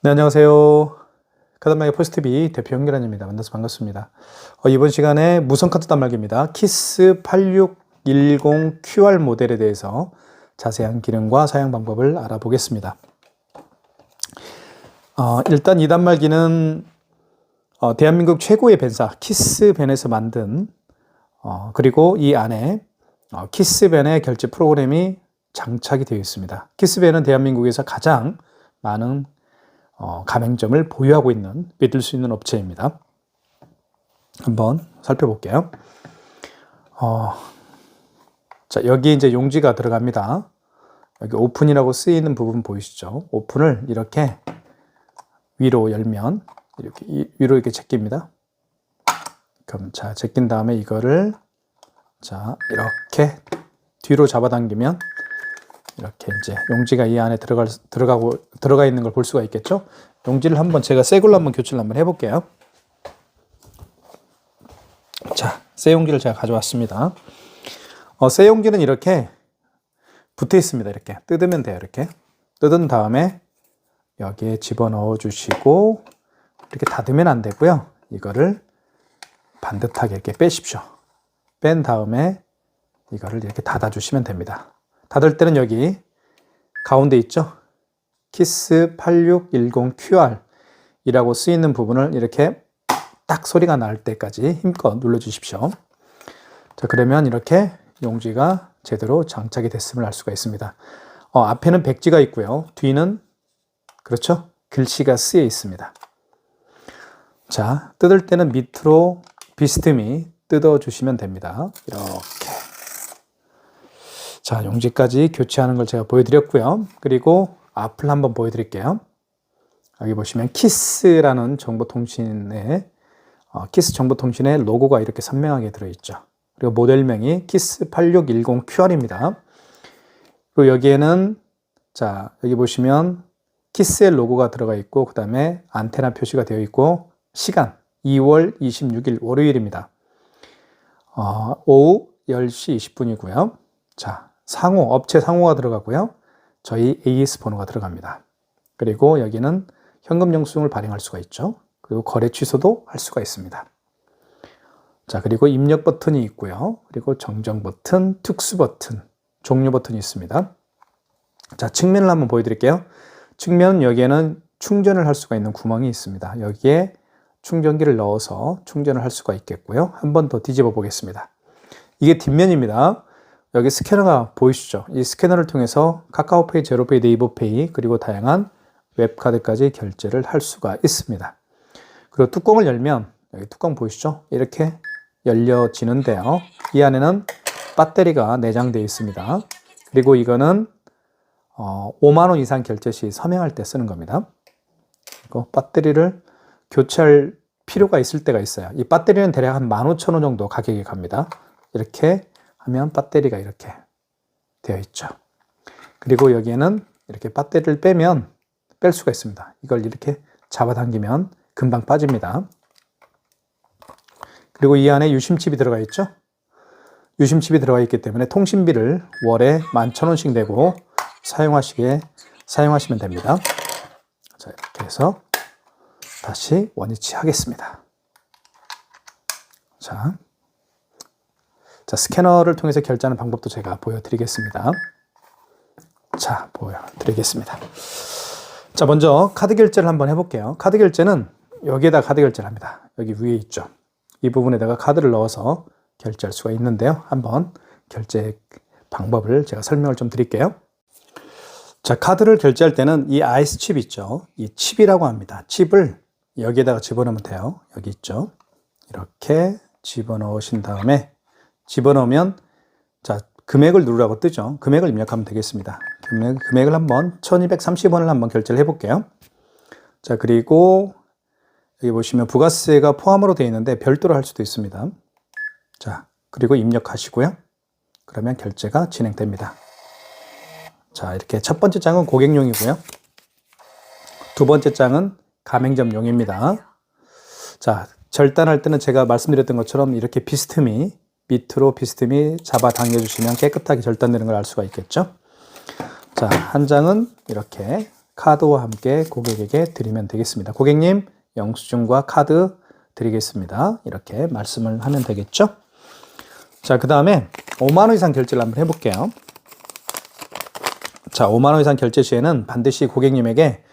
네, 안녕하세요. 카드말기 포스트비 대표 현결환입니다. 만나서 반갑습니다. 이번 시간에 무선 카드 단말기입니다. 키스 8610QR 모델에 대해서 자세한 기능과 사용 방법을 알아보겠습니다. 일단 이 단말기는 대한민국 최고의 밴사 키스밴에서 만든 그리고 이 안에 키스밴의 결제 프로그램이 장착이 되어 있습니다. 키스밴은 대한민국에서 가장 많은 가맹점을 보유하고 있는, 믿을 수 있는 업체입니다. 한번 살펴볼게요. 자, 여기 이제 용지가 들어갑니다. 여기 오픈이라고 쓰이는 부분 보이시죠? 오픈을 이렇게 위로 열면 이렇게 위로 이렇게 제낍니다. 그럼 자, 제낀 다음에 이거를 자, 이렇게 뒤로 잡아당기면 이렇게 이제 용지가 이 안에 들어가 있는 걸 볼 수가 있겠죠? 용지를 한번 제가 새 걸로 한번 교체를 한번 해볼게요. 자, 새 용기를 제가 가져왔습니다. 새 용기는 이렇게 붙어 있습니다. 이렇게 뜯으면 돼요. 이렇게 뜯은 다음에 여기에 집어넣어 주시고 이렇게 닫으면 안 되고요. 이거를 반듯하게 이렇게 빼십시오. 뺀 다음에 이거를 이렇게 닫아 주시면 됩니다. 닫을 때는 여기 가운데 있죠? 키스 8610QR 이라고 쓰이는 부분을 이렇게 딱 소리가 날 때까지 힘껏 눌러 주십시오. 자, 그러면 이렇게 용지가 제대로 장착이 됐음을 알 수가 있습니다. 앞에는 백지가 있고요. 뒤는 그렇죠? 글씨가 쓰여 있습니다. 자, 뜯을 때는 밑으로 비스듬히 뜯어 주시면 됩니다. 이렇게. 자, 용지까지 교체하는 걸 제가 보여드렸고요. 그리고 앞을 한번 보여드릴게요. 여기 보시면 키스라는 정보통신의 키스 정보통신의 로고가 이렇게 선명하게 들어있죠. 그리고 모델명이 키스 8610QR입니다. 그리고 여기에는 자, 여기 보시면 키스의 로고가 들어가 있고 그 다음에 안테나 표시가 되어 있고 시간 2월 26일 월요일입니다. 오후 10시 20분이고요. 자, 업체 상호가 들어가고요. 저희 AS 번호가 들어갑니다. 그리고 여기는 현금 영수증을 발행할 수가 있죠. 그리고 거래 취소도 할 수가 있습니다. 자, 그리고 입력 버튼이 있고요. 그리고 정정 버튼, 특수 버튼, 종료 버튼이 있습니다. 자, 측면을 한번 보여드릴게요. 측면 여기에는 충전을 할 수가 있는 구멍이 있습니다. 여기에 충전기를 넣어서 충전을 할 수가 있겠고요. 한 번 더 뒤집어 보겠습니다. 이게 뒷면입니다. 여기 스캐너가 보이시죠? 이 스캐너를 통해서 카카오페이, 제로페이, 네이버페이 그리고 다양한 웹카드까지 결제를 할 수가 있습니다. 그리고 뚜껑을 열면 여기 뚜껑 보이시죠? 이렇게 열려지는데요. 이 안에는 배터리가 내장되어 있습니다. 그리고 이거는 5만 원 이상 결제 시 서명할 때 쓰는 겁니다. 그리고 배터리를 교체할 필요가 있을 때가 있어요. 이 배터리는 대략 한 15,000원 정도 가격이 갑니다. 이렇게 하면 배터리가 이렇게 되어 있죠. 그리고 여기에는 이렇게 배터리를 빼면 뺄 수가 있습니다. 이걸 이렇게 잡아당기면 금방 빠집니다. 그리고 이 안에 유심칩이 들어가 있죠. 유심칩이 들어가 있기 때문에 통신비를 월에 11,000원씩 내고 사용하시면 됩니다. 자, 이렇게 해서 다시 원위치 하겠습니다. 자, 스캐너를 통해서 결제하는 방법도 제가 보여드리겠습니다. 자, 보여드리겠습니다. 자, 먼저 카드 결제를 한번 해볼게요. 카드 결제는 여기에다 카드 결제를 합니다. 여기 위에 있죠. 이 부분에다가 카드를 넣어서 결제할 수가 있는데요. 한번 결제 방법을 제가 설명을 좀 드릴게요. 자, 카드를 결제할 때는 이 아이스 칩 있죠. 이 칩이라고 합니다. 칩을 여기에다가 집어넣으면 돼요. 여기 있죠. 이렇게 집어넣으신 다음에 집어넣으면 자, 금액을 누르라고 뜨죠. 금액을 입력하면 되겠습니다. 금액을 한번 1230원을 한번 결제를 해볼게요. 자, 그리고 여기 보시면 부가세가 포함으로 되어 있는데 별도로 할 수도 있습니다. 자, 그리고 입력하시고요. 그러면 결제가 진행됩니다. 자, 이렇게 첫 번째 장은 고객용이고요. 두 번째 장은 가맹점용입니다. 자, 절단할 때는 제가 말씀드렸던 것처럼 이렇게 밑으로 비스듬히 잡아 당겨주시면 깨끗하게 절단되는 걸 알 수가 있겠죠. 자, 한 장은 이렇게 카드와 함께 고객에게 드리면 되겠습니다. 고객님, 영수증과 카드 드리겠습니다. 이렇게 말씀을 하면 되겠죠? 자, 그 다음에 5만 원 이상 결제를 한번 해볼게요. 자, 5만 원 이상 결제 시에는 반드시 고객님에게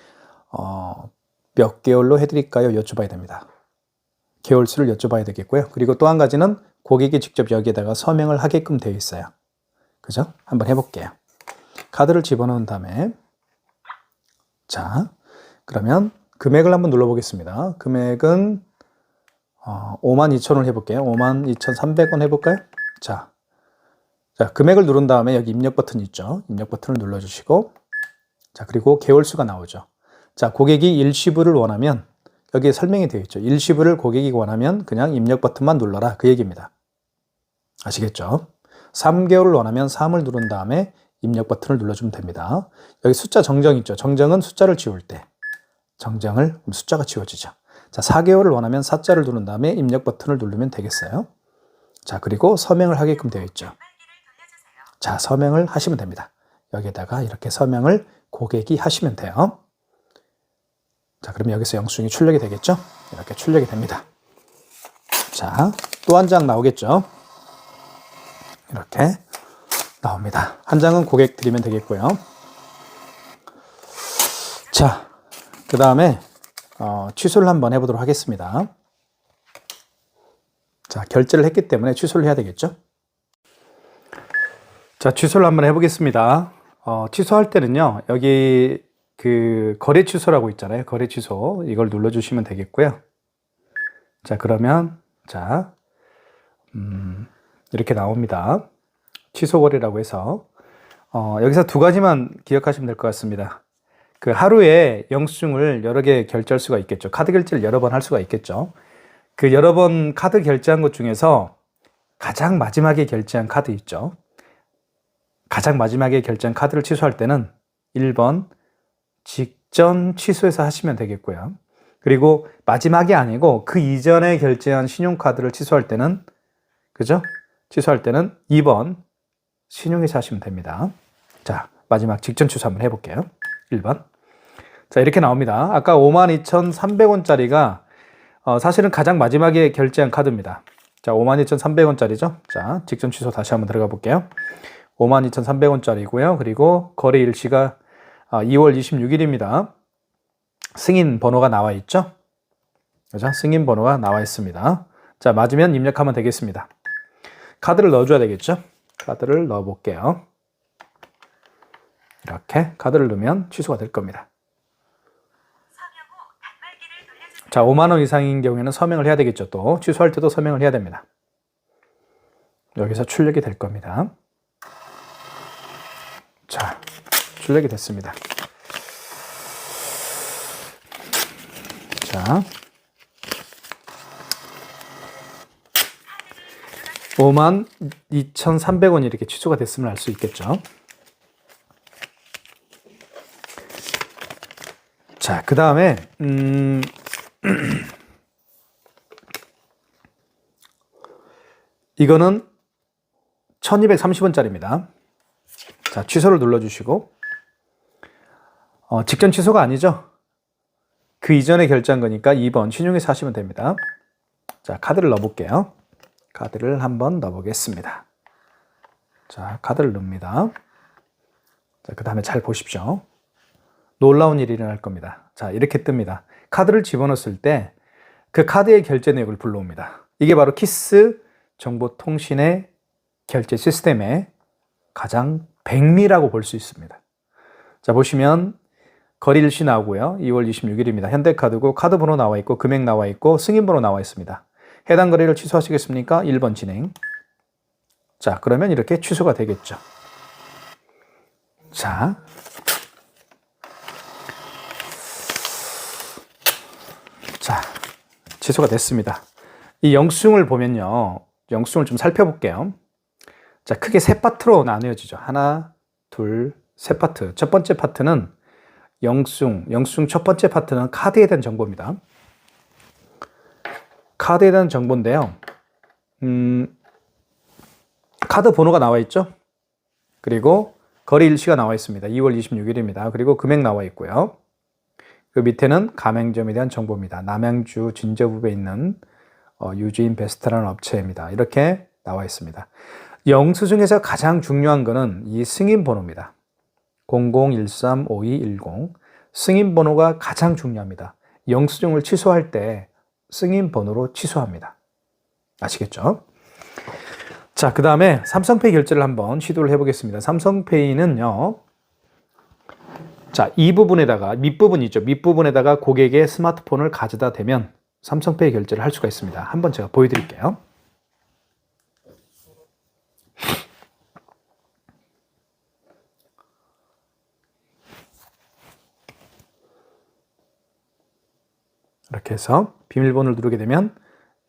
몇 개월로 해드릴까요? 여쭤봐야 됩니다. 개월수를 여쭤봐야 되겠고요. 그리고 또 한 가지는 고객이 직접 여기에다가 서명을 하게끔 되어 있어요. 그죠? 한번 해볼게요. 카드를 집어넣은 다음에 자, 그러면 금액을 한번 눌러보겠습니다. 금액은 52,000원 해볼게요. 52,300원 해볼까요? 자, 금액을 누른 다음에 여기 입력 버튼 있죠? 입력 버튼을 눌러주시고 자, 그리고 개월수가 나오죠. 자, 고객이 일시불을 원하면 여기에 설명이 되어 있죠. 일시불을 고객이 원하면 그냥 입력 버튼만 눌러라. 그 얘기입니다. 아시겠죠? 3개월을 원하면 3을 누른 다음에 입력 버튼을 눌러주면 됩니다. 여기 숫자 정정 있죠. 정정은 숫자를 지울 때 정정을 숫자가 지워지죠. 자, 4개월을 원하면 4자를 누른 다음에 입력 버튼을 누르면 되겠어요. 자, 그리고 서명을 하게끔 되어 있죠. 자, 서명을 하시면 됩니다. 여기에다가 이렇게 서명을 고객이 하시면 돼요. 자, 그러면 여기서 영수증이 출력이 되겠죠? 이렇게 출력이 됩니다. 자, 또 한 장 나오겠죠? 이렇게 나옵니다. 한 장은 고객 드리면 되겠고요. 자, 그 다음에 취소를 한번 해보도록 하겠습니다. 자, 결제를 했기 때문에 취소를 해야 되겠죠? 자, 취소를 한번 해보겠습니다. 취소할 때는요, 여기 그 거래 취소라고 있잖아요. 거래 취소 이걸 눌러주시면 되겠고요. 자, 그러면 자, 이렇게 나옵니다. 취소 거래라고 해서 여기서 두 가지만 기억하시면 될 것 같습니다. 그 하루에 영수증을 여러 개 결제할 수가 있겠죠. 카드 결제를 여러 번 할 수가 있겠죠. 그 여러 번 카드 결제한 것 중에서 가장 마지막에 결제한 카드 있죠. 가장 마지막에 결제한 카드를 취소할 때는 1번 직전 취소해서 하시면 되겠고요. 그리고 마지막이 아니고 그 이전에 결제한 신용카드를 취소할 때는 그죠? 취소할 때는 2번 신용해서 하시면 됩니다. 자, 마지막 직전 취소 한번 해볼게요. 1번. 자, 이렇게 나옵니다. 아까 52,300원짜리가 사실은 가장 마지막에 결제한 카드입니다. 자, 52,300원짜리죠. 자, 직전 취소 다시 한번 들어가 볼게요. 52,300원짜리고요. 그리고 거래 일시가 2월 26일입니다. 승인 번호가 나와 있죠? 그죠? 승인 번호가 나와 있습니다. 자, 맞으면 입력하면 되겠습니다. 카드를 넣어줘야 되겠죠? 카드를 넣어 볼게요. 이렇게 카드를 넣으면 취소가 될 겁니다. 자, 5만 원 이상인 경우에는 서명을 해야 되겠죠. 또 취소할 때도 서명을 해야 됩니다. 여기서 출력이 될 겁니다. 자, 출력이 됐습니다. 자, 52,300원이 이렇게 취소가 됐음을 알 수 있겠죠. 자, 그 다음에 이거는 1230원짜리입니다. 자, 취소를 눌러주시고 직전 취소가 아니죠. 그 이전에 결제한 거니까 2번 신용해서 하시면 됩니다. 자, 카드를 넣어볼게요. 카드를 한번 넣어보겠습니다. 자, 카드를 넣습니다. 자, 그 다음에 잘 보십시오. 놀라운 일이 일어날 겁니다. 자, 이렇게 뜹니다. 카드를 집어넣었을 때 그 카드의 결제 내역을 불러옵니다. 이게 바로 키스 정보통신의 결제 시스템의 가장 백미라고 볼 수 있습니다. 자, 보시면 거래일시 나오고요. 2월 26일입니다. 현대카드고 카드 번호 나와 있고 금액 나와 있고 승인 번호 나와 있습니다. 해당 거래를 취소하시겠습니까? 1번 진행. 자, 그러면 이렇게 취소가 되겠죠. 자, 취소가 됐습니다. 이 영수증을 보면요. 영수증을 좀 살펴볼게요. 자, 크게 세 파트로 나뉘어지죠. 하나, 둘, 세 파트. 첫 번째 파트는 영수증 첫 번째 파트는 카드에 대한 정보입니다. 카드에 대한 정보인데요. 카드 번호가 나와 있죠. 그리고 거래 일시가 나와 있습니다. 2월 26일입니다. 그리고 금액 나와 있고요. 그 밑에는 가맹점에 대한 정보입니다. 남양주 진저읍에 있는 유주인 베스트라는 업체입니다. 이렇게 나와 있습니다. 영수증에서 가장 중요한 것은 이 승인 번호입니다. 00135210 승인 번호가 가장 중요합니다. 영수증을 취소할 때 승인 번호로 취소합니다. 아시겠죠? 자, 그 다음에 삼성페이 결제를 한번 시도를 해보겠습니다. 삼성페이는요, 자, 이 부분에다가, 밑부분 있죠? 밑부분에다가 고객의 스마트폰을 가져다 대면 삼성페이 결제를 할 수가 있습니다. 한번 제가 보여드릴게요. 이렇게 해서 비밀번호를 누르게 되면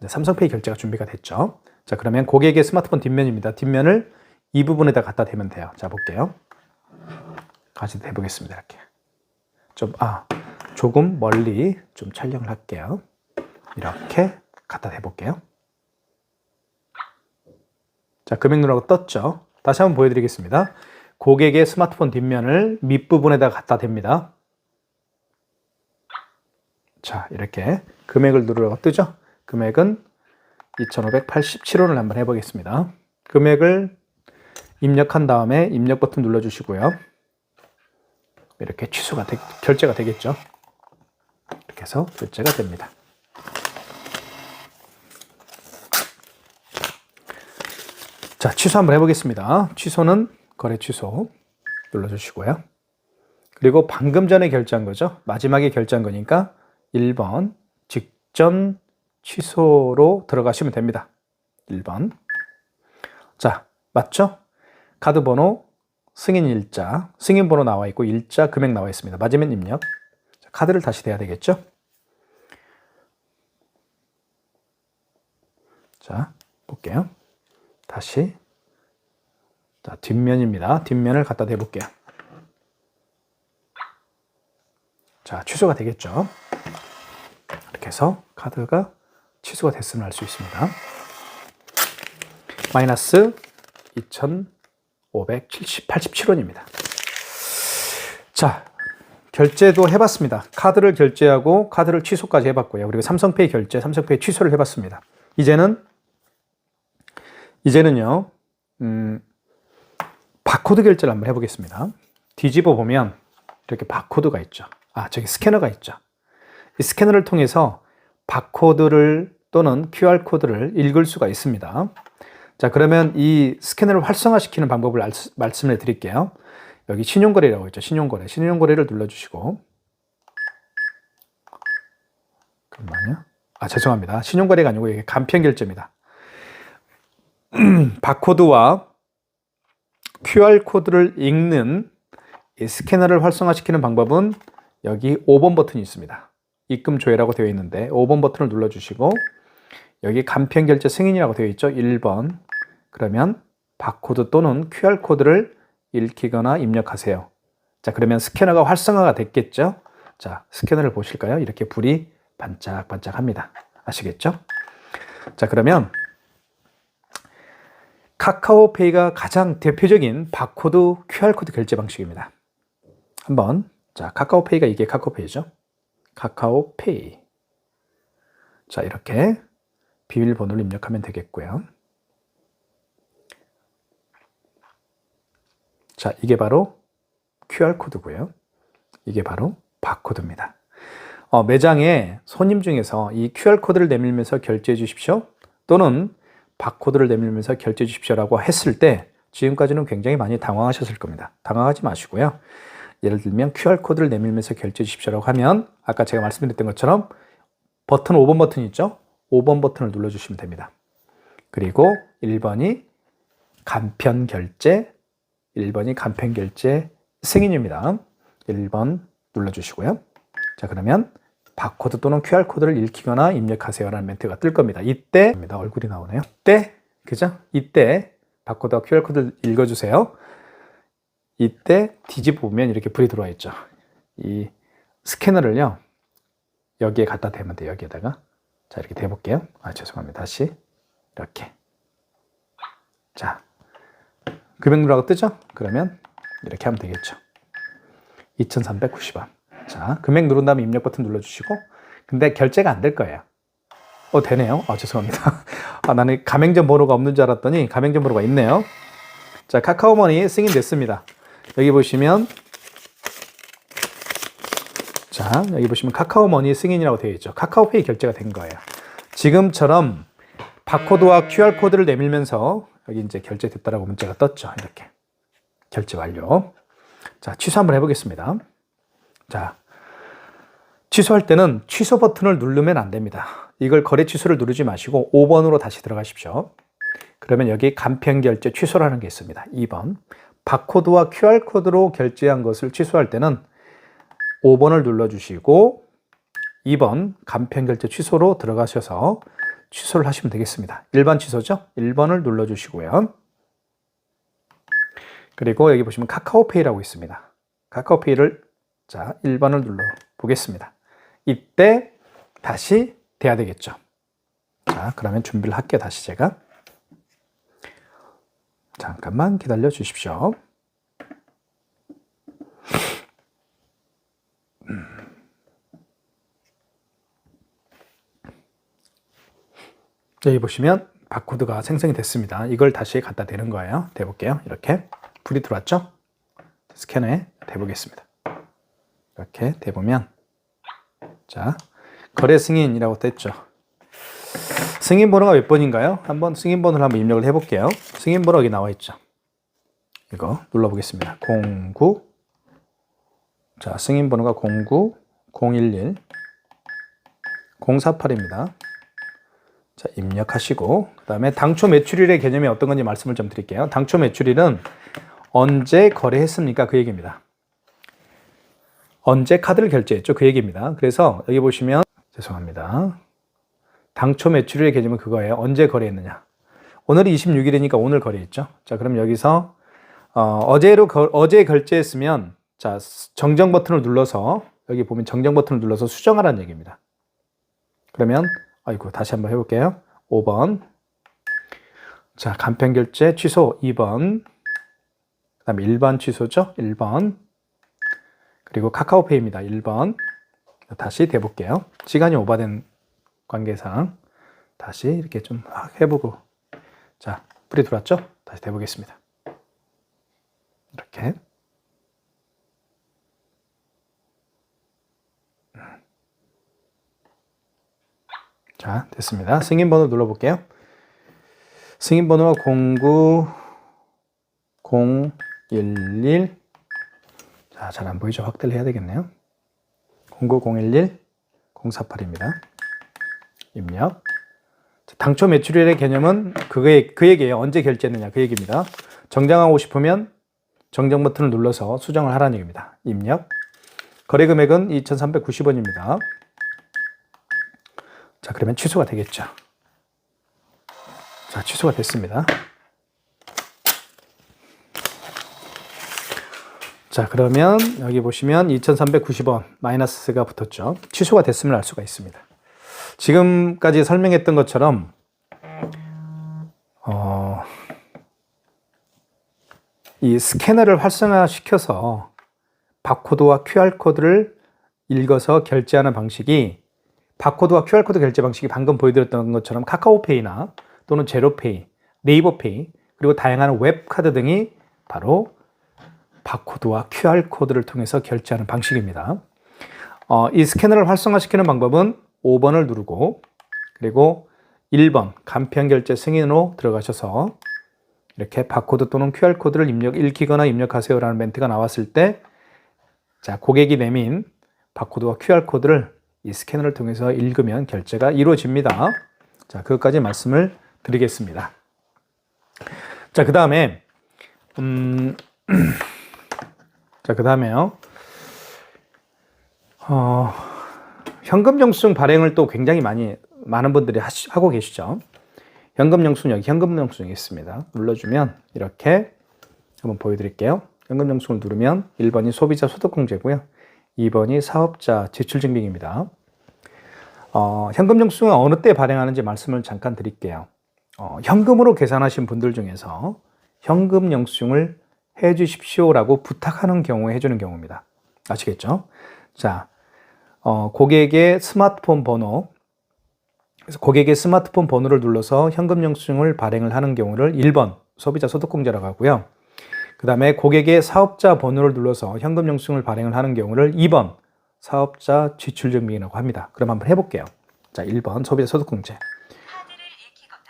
삼성페이 결제가 준비가 됐죠. 자, 그러면 고객의 스마트폰 뒷면입니다. 뒷면을 이 부분에다 갖다 대면 돼요. 자, 볼게요. 같이 대보겠습니다. 이렇게. 조금 멀리 좀 촬영을 할게요. 이렇게 갖다 대볼게요. 자, 금액 누르고 떴죠. 다시 한번 보여드리겠습니다. 고객의 스마트폰 뒷면을 밑부분에다 갖다 댑니다. 자, 이렇게 금액을 누르고 뜨죠. 금액은 2,587원을 한번 해보겠습니다. 금액을 입력한 다음에 입력 버튼 눌러주시고요. 이렇게 결제가 되겠죠. 이렇게 해서 결제가 됩니다. 자, 취소 한번 해보겠습니다. 취소는 거래 취소 눌러주시고요. 그리고 방금 전에 결제한 거죠. 마지막에 결제한 거니까 1번 직전 취소로 들어가시면 됩니다. 1번. 자, 맞죠? 카드 번호, 승인 일자, 승인 번호 나와 있고 일자, 금액 나와 있습니다. 맞으면 입력. 자, 카드를 다시 대야 되겠죠? 자, 볼게요. 다시. 자, 뒷면입니다. 뒷면을 갖다 대볼게요. 자, 취소가 되겠죠? 이렇게 해서 카드가 취소가 됐음을 알 수 있습니다. 마이너스 2,587원입니다. 자, 결제도 해봤습니다. 카드를 결제하고 카드를 취소까지 해봤고요. 그리고 삼성페이 결제, 삼성페이 취소를 해봤습니다. 이제는요, 바코드 결제를 한번 해보겠습니다. 뒤집어 보면 이렇게 바코드가 있죠. 저기 스캐너가 있죠. 이 스캐너를 통해서 바코드를 또는 QR코드를 읽을 수가 있습니다. 자, 그러면 이 스캐너를 활성화시키는 방법을 말씀해 드릴게요. 여기 신용거래라고 있죠. 신용거래를 눌러주시고. 잠깐만요. 죄송합니다. 신용거래가 아니고 이게 간편결제입니다. 바코드와 QR코드를 읽는 이 스캐너를 활성화시키는 방법은 여기 5번 버튼이 있습니다. 입금 조회라고 되어 있는데 5번 버튼을 눌러주시고 여기 간편결제 승인이라고 되어 있죠. 1번. 그러면 바코드 또는 QR코드를 읽히거나 입력하세요. 자, 그러면 스캐너가 활성화가 됐겠죠. 자, 스캐너를 보실까요? 이렇게 불이 반짝반짝합니다. 아시겠죠? 자, 그러면 카카오페이가 가장 대표적인 바코드 QR코드 결제 방식입니다. 한번, 자, 카카오페이가 이게 카카오페이죠. 카카오페이. 자, 이렇게 비밀번호를 입력하면 되겠고요. 자, 이게 바로 QR코드고요. 이게 바로 바코드입니다. 매장에 손님 중에서 이 QR코드를 내밀면서 결제해 주십시오. 또는 바코드를 내밀면서 결제해 주십시오라고 했을 때 지금까지는 굉장히 많이 당황하셨을 겁니다. 당황하지 마시고요. 예를 들면 QR코드를 내밀면서 결제해 주십시오라고 하면 아까 제가 말씀드렸던 것처럼 버튼 5번 버튼 있죠? 5번 버튼을 눌러주시면 됩니다. 그리고 1번이 간편결제, 1번이 간편결제 승인입니다. 1번 눌러주시고요. 자, 그러면 바코드 또는 QR코드를 읽히거나 입력하세요라는 멘트가 뜰 겁니다. 이때, 얼굴이 나오네요. 그죠? 이때 바코드와 QR코드를 읽어주세요. 이때 뒤집어 보면 이렇게 불이 들어와 있죠. 이 스캐너를요, 여기에 갖다 대면 돼요. 여기에다가. 자, 이렇게 대볼게요. 죄송합니다. 다시. 이렇게. 자, 금액 누르라고 뜨죠? 그러면 이렇게 하면 되겠죠. 2,390원. 자, 금액 누른 다음에 입력 버튼 눌러주시고, 근데 결제가 안 될 거예요. 되네요. 죄송합니다. 나는 가맹점 번호가 없는 줄 알았더니 가맹점 번호가 있네요. 자, 카카오머니 승인됐습니다. 여기 보시면, 자, 여기 보시면 카카오머니 승인이라고 되어 있죠. 카카오페이 결제가 된 거예요. 지금처럼 바코드와 QR코드를 내밀면서 여기 이제 결제됐다라고 문자가 떴죠. 이렇게. 결제 완료. 자, 취소 한번 해보겠습니다. 자, 취소할 때는 취소 버튼을 누르면 안 됩니다. 이걸 거래 취소를 누르지 마시고 5번으로 다시 들어가십시오. 그러면 여기 간편 결제 취소라는 게 있습니다. 2번. 바코드와 QR코드로 결제한 것을 취소할 때는 5번을 눌러주시고 2번 간편 결제 취소로 들어가셔서 취소를 하시면 되겠습니다. 일반 취소죠? 1번을 눌러주시고요. 그리고 여기 보시면 카카오페이라고 있습니다. 카카오페이를 자 1번을 눌러 보겠습니다. 이때 다시 돼야 되겠죠. 자, 그러면 준비를 할게요. 다시 제가. 잠깐만 기다려 주십시오. 여기 보시면 바코드가 생성이 됐습니다. 이걸 다시 갖다 대는 거예요. 대볼게요. 이렇게 불이 들어왔죠? 스캐너에 대보겠습니다. 이렇게 대보면 자, 거래 승인이라고 떴죠. 승인 번호가 몇 번인가요? 한번 승인 번호를 한번 입력을 해볼게요. 승인 번호 여기 나와 있죠. 이거 눌러보겠습니다. 09 자, 승인 번호가 09 011 048입니다. 자, 입력하시고 그 다음에 당초 매출일의 개념이 어떤 건지 말씀을 좀 드릴게요. 당초 매출일은 언제 거래했습니까? 그 얘기입니다. 언제 카드를 결제했죠? 그 얘기입니다. 그래서 여기 보시면 죄송합니다. 당초 매출일의 개념은 그거예요. 언제 거래했느냐. 오늘이 26일이니까 오늘 거래했죠. 자, 그럼 여기서 어제 결제했으면 자, 정정 버튼을 눌러서 여기 보면 정정 버튼을 눌러서 수정하라는 얘기입니다. 그러면 아이고 다시 한번 해볼게요. 5번 자, 간편 결제 취소 2번 그 다음에 일반 취소죠. 1번 그리고 카카오페이입니다. 1번 다시 대볼게요. 시간이 오버된 관계상 다시 이렇게 좀 해보고 자, 불이 들어왔죠? 다시 대보겠습니다. 이렇게 자, 됐습니다. 승인 번호 눌러볼게요. 승인 번호가 09011 자, 잘 안 보이죠? 확대를 해야 되겠네요. 09011 048입니다. 입력. 당초 매출일의 개념은 그 얘기예요. 언제 결제했느냐 그 얘기입니다. 정정하고 싶으면 정정 버튼을 눌러서 수정을 하라는 얘기입니다. 입력. 거래 금액은 2,390원입니다. 자, 그러면 취소가 되겠죠. 자, 취소가 됐습니다. 자, 그러면 여기 보시면 2,390원 마이너스가 붙었죠. 취소가 됐음을 알 수가 있습니다. 지금까지 설명했던 것처럼 이 스캐너를 활성화시켜서 바코드와 QR코드를 읽어서 결제하는 방식이 바코드와 QR코드 결제 방식이 방금 보여드렸던 것처럼 카카오페이나 또는 제로페이, 네이버페이 그리고 다양한 웹카드 등이 바로 바코드와 QR코드를 통해서 결제하는 방식입니다. 이 스캐너를 활성화시키는 방법은 5번을 누르고 그리고 1번 간편 결제 승인으로 들어가셔서 이렇게 바코드 또는 QR코드를 읽히거나 입력하세요 라는 멘트가 나왔을 때 자, 고객이 내민 바코드와 QR코드를 이 스캐너를 통해서 읽으면 결제가 이루어집니다. 자, 그것까지 말씀을 드리겠습니다. 자, 그 다음에 자, 그 다음에요. 현금 영수증 발행을 또 굉장히 많은 분들이 하고 계시죠. 현금 영수증 여기 현금 영수증이 있습니다. 눌러주면 이렇게 한번 보여드릴게요. 현금 영수증을 누르면 1번이 소비자 소득공제고요. 2번이 사업자 지출증빙입니다. 현금 영수증은 어느 때 발행하는지 말씀을 잠깐 드릴게요. 현금으로 계산하신 분들 중에서 현금 영수증을 해 주십시오라고 부탁하는 경우에 해주는 경우입니다. 아시겠죠? 자, 고객의 스마트폰 번호, 그래서 고객의 스마트폰 번호를 눌러서 현금 영수증을 발행을 하는 경우를 1번 소비자 소득공제라고 하고요. 그 다음에 고객의 사업자 번호를 눌러서 현금 영수증을 발행을 하는 경우를 2번 사업자 지출증빙이라고 합니다. 그럼 한번 해볼게요. 자, 1번 소비자 소득공제. 카드를 읽히거나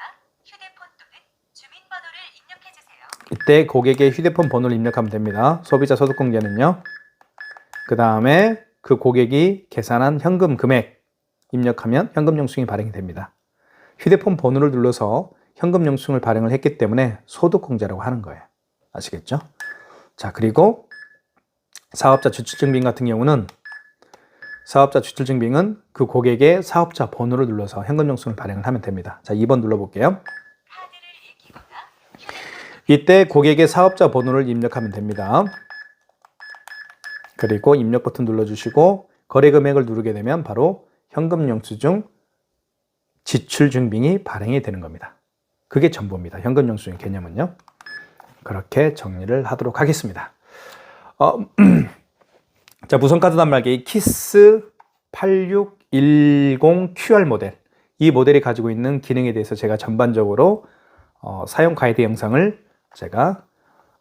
휴대폰 또는 주민번호를 입력해주세요. 이때 고객의 휴대폰 번호를 입력하면 됩니다. 소비자 소득공제는요. 그 다음에 그 고객이 계산한 현금 금액 입력하면 현금 영수증이 발행이 됩니다. 휴대폰 번호를 눌러서 현금 영수증을 발행을 했기 때문에 소득공제라고 하는 거예요. 아시겠죠? 자, 그리고 사업자 지출증빙 같은 경우는 사업자 지출증빙은 그 고객의 사업자 번호를 눌러서 현금 영수증을 발행을 하면 됩니다. 자, 2번 눌러볼게요. 카드를 읽히거나 이때 고객의 사업자 번호를 입력하면 됩니다. 그리고 입력 버튼 눌러주시고 거래 금액을 누르게 되면 바로 현금 영수증 지출 증빙이 발행이 되는 겁니다. 그게 전부입니다. 현금 영수증 개념은요. 그렇게 정리를 하도록 하겠습니다. 자, 무선카드 단말기 키스 8610 QR 모델, 이 모델이 가지고 있는 기능에 대해서 제가 전반적으로 사용 가이드 영상을 제가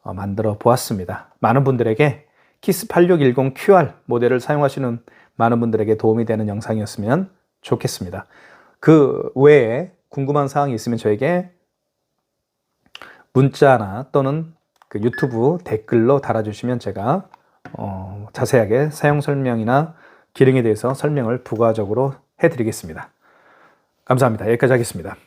만들어 보았습니다. 많은 분들에게 키스 8610 QR 모델을 사용하시는 많은 분들에게 도움이 되는 영상이었으면 좋겠습니다. 그 외에 궁금한 사항이 있으면 저에게 문자나 또는 그 유튜브 댓글로 달아주시면 제가 자세하게 사용 설명이나 기능에 대해서 설명을 부가적으로 해드리겠습니다. 감사합니다. 여기까지 하겠습니다.